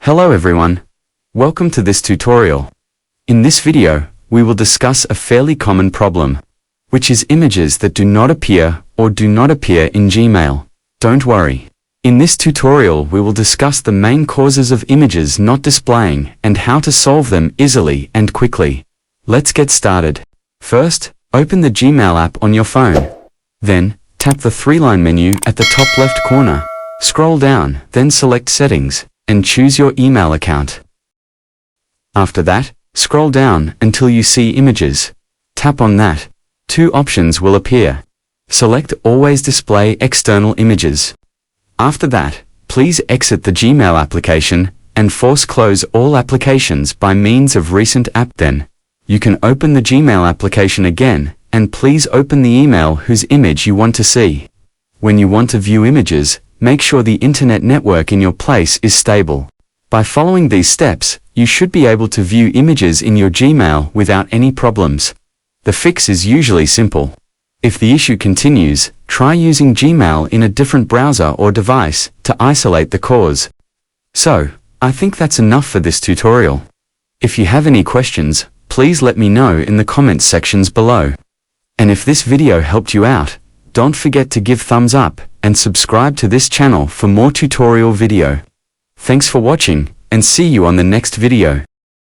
Hello everyone. Welcome to this tutorial. In this video, we will discuss a fairly common problem, which is images that do not appear or do not appear in Gmail. Don't worry. In this tutorial we will discuss the main causes of images not displaying and how to solve them easily and quickly. Let's get started. First, open the Gmail app on your phone. Then, tap the three-line menu at the top left corner. Scroll down, then select Settings, and choose your email account. After that, scroll down until you see Images. Tap on that. Two options will appear. Select Always Display External Images. After that, please exit the Gmail application and force close all applications by means of Recent App. Then, you can open the Gmail application again, and please open the email whose image you want to see. When you want to view images, make sure the internet network in your place is stable. By following these steps, you should be able to view images in your Gmail without any problems. The fix is usually simple. If the issue continues, try using Gmail in a different browser or device to isolate the cause. So, I think that's enough for this tutorial. If you have any questions, please let me know in the comments sections below. And if this video helped you out, don't forget to give thumbs up and subscribe to this channel for more tutorial video. Thanks for watching, and see you on the next video.